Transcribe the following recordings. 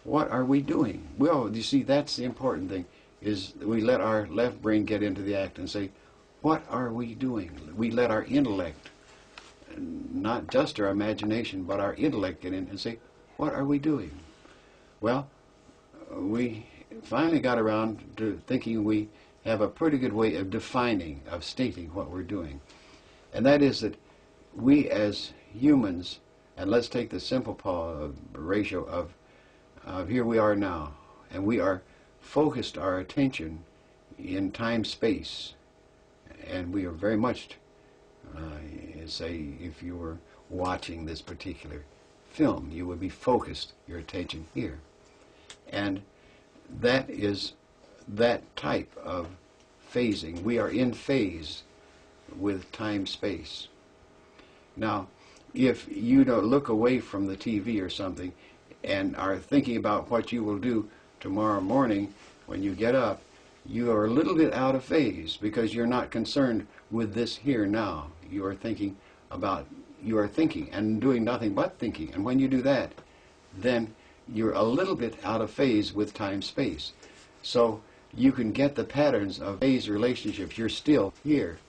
what are we doing? Well, you see, that's the important thing, is we let our left brain get into the act and say, what are we doing? We let our intellect, not just our imagination, but our intellect get in and say, what are we doing? Well, we finally got around to thinking we have a pretty good way of defining, of stating what we're doing. And that is that we as humans, and let's take the simple ratio of here we are now, and we are focused our attention in time-space, and we are very much, say, if you were watching this particular film, you would be focused your attention here. And that is that type of phasing. We are in phase with time-space. Now, if you don't look away from the TV or something and are thinking about what you will do tomorrow morning when you get up, you are a little bit out of phase because you're not concerned with this here now. You are thinking and doing nothing but thinking. And when you do that, then you're a little bit out of phase with time-space. So you can get the patterns of phase relationships. You're still here,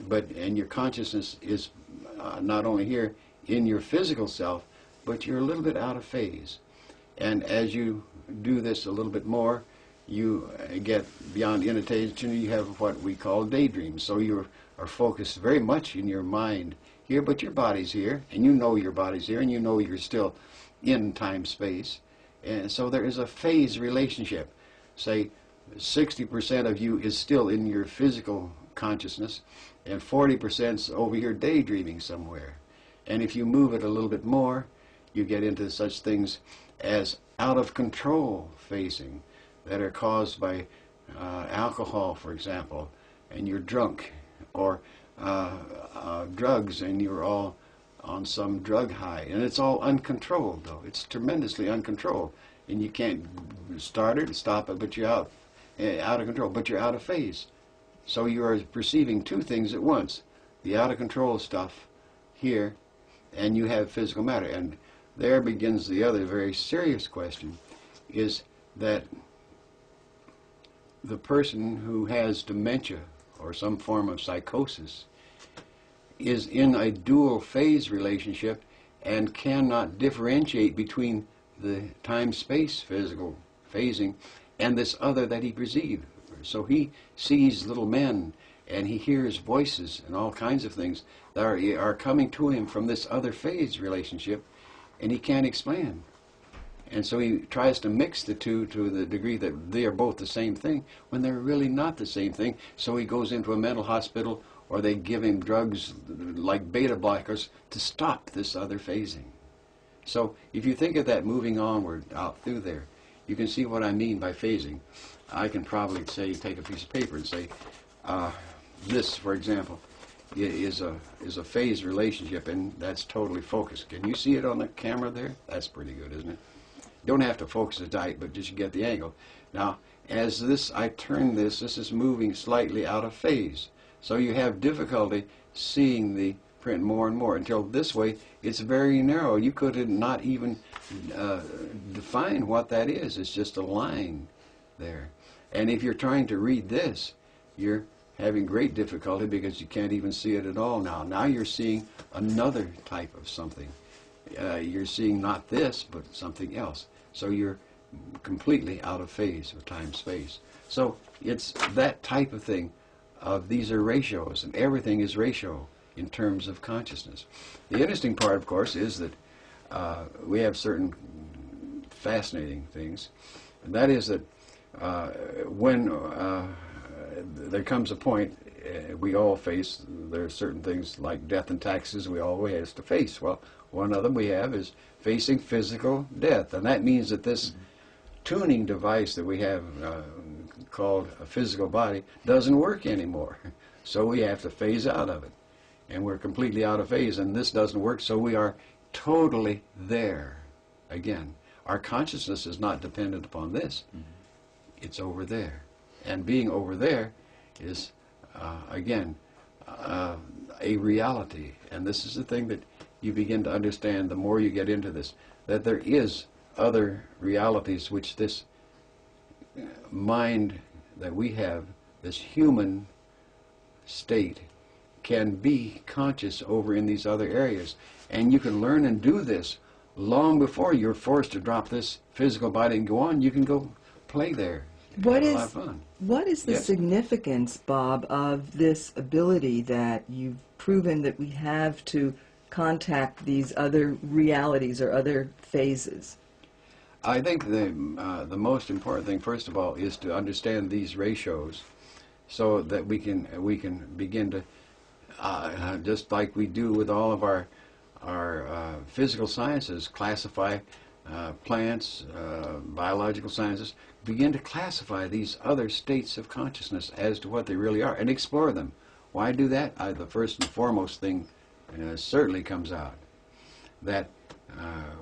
and your consciousness is not only here in your physical self, but you're a little bit out of phase. And as you do this a little bit more, you get beyond inattention. You have what we call daydreams. So you are focused very much in your mind here, but your body's here, and you know your body's here, and you know you're still in time-space. And so there is a phase relationship. Say 60% of you is still in your physical consciousness, and 40%'s over here daydreaming somewhere. And if you move it a little bit more, you get into such things as out-of-control phasing that are caused by alcohol, for example, and you're drunk, or drugs, and you're all on some drug high. And it's all uncontrolled, though. It's tremendously uncontrolled. And you can't start it, stop it, but you're out of control, but you're out of phase. So you are perceiving two things at once, the out-of-control stuff here, and you have physical matter. And there begins the other very serious question, is that the person who has dementia or some form of psychosis is in a dual phase relationship and cannot differentiate between the time-space physical phasing and this other that he perceived. So he sees little men and he hears voices and all kinds of things that are coming to him from this other phase relationship, and he can't explain. And so he tries to mix the two to the degree that they are both the same thing when they're really not the same thing. So he goes into a mental hospital, or they give him drugs like beta blockers to stop this other phasing. So if you think of that moving onward out through there, you can see what I mean by phasing. I can probably say, take a piece of paper and say, this, for example, is a phase relationship, and that's totally focused. Can you see it on the camera there? That's pretty good, isn't it? You don't have to focus it tight, but just get the angle. Now, as I turn this is moving slightly out of phase. So you have difficulty seeing the print more and more until this way it's very narrow. You could not even define what that is. It's just a line there. And if you're trying to read this, you're having great difficulty because you can't even see it at all now. Now you're seeing another type of something. You're seeing not this, but something else. So you're completely out of phase with time-space. So it's that type of thing. These are ratios, and everything is ratio in terms of consciousness. The interesting part, of course, is that we have certain fascinating things, and that is that when there comes a point we all face, there are certain things like death and taxes we always have to face. Well, one of them we have is facing physical death, and that means that this tuning device that we have called a physical body doesn't work anymore. So we have to phase out of it. And we're completely out of phase, and this doesn't work, so we are totally there again. Our consciousness is not dependent upon this. It's over there. And being over there is, again, a reality. And this is the thing that you begin to understand the more you get into this, that there is other realities which this mind that we have, this human state, can be conscious over in these other areas. And you can learn and do this long before you're forced to drop this physical body and go on. You can go play there. What Have a lot of fun. What is the Yes. significance, Bob, of this ability that you've proven that we have to contact these other realities or other phases? I think the most important thing, first of all, is to understand these ratios, so that we can begin to just like we do with all of our physical sciences, classify plants, biological sciences, begin to classify these other states of consciousness as to what they really are and explore them. Why do that? The first and foremost thing certainly comes out that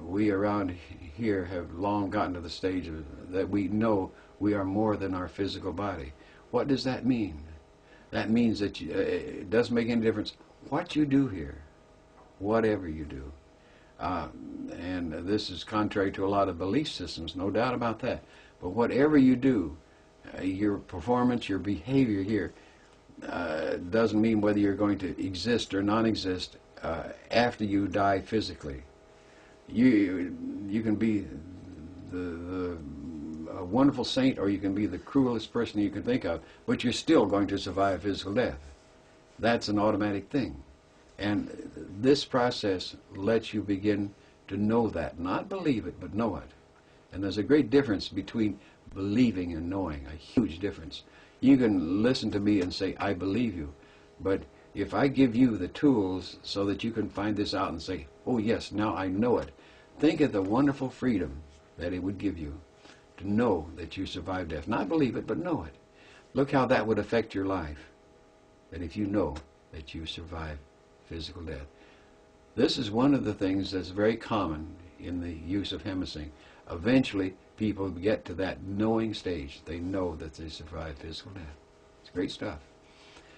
we around here have long gotten to the stage that we know we are more than our physical body. What does that mean? That means that it doesn't make any difference what you do here, whatever you do. And this is contrary to a lot of belief systems, no doubt about that. But whatever you do, your performance, your behavior here, doesn't mean whether you're going to exist or non-exist after you die physically. You can be a wonderful saint, or you can be the cruelest person you can think of, but you're still going to survive physical death. That's an automatic thing. And this process lets you begin to know that. Not believe it, but know it. And there's a great difference between believing and knowing, a huge difference. You can listen to me and say, I believe you. But if I give you the tools so that you can find this out and say, oh yes, now I know it, think of the wonderful freedom that it would give you to know that you survived death. Not believe it, but know it. Look how that would affect your life, that if you know that you survived physical death. This is one of the things that's very common in the use of Hemisync. Eventually, people get to that knowing stage. They know that they survived physical death. It's great stuff.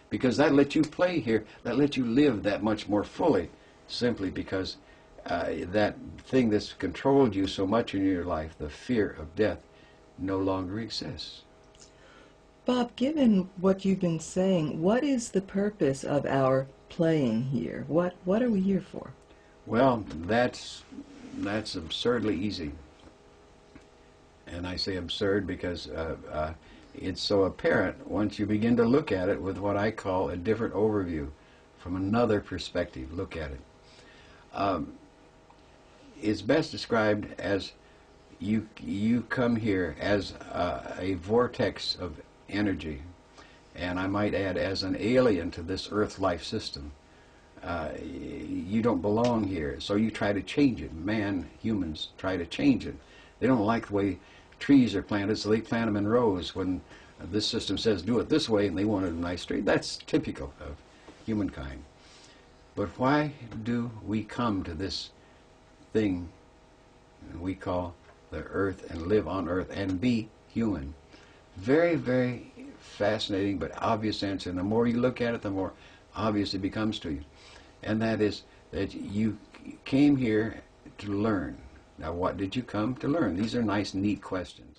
Because that lets you play here, that lets you live that much more fully, simply because that thing that's controlled you so much in your life, the fear of death, no longer exists. Bob, given what you've been saying, what is the purpose of our playing here? What are we here for? Well, that's absurdly easy. And I say absurd because it's so apparent once you begin to look at it with what I call a different overview, from another perspective. Look at it. It's best described as you come here as a vortex of energy, and I might add as an alien to this Earth life system. You don't belong here, so you try to change it. Humans try to change it. They don't like the way trees are planted, so they plant them in rows when this system says do it this way, and they want a nice tree. That's typical of humankind. But why do we come to this thing we call the Earth and live on Earth and be human? Very, very fascinating but obvious answer. And the more you look at it, the more obvious it becomes to you. And that is that you came here to learn. Now, what did you come to learn? These are nice, neat questions.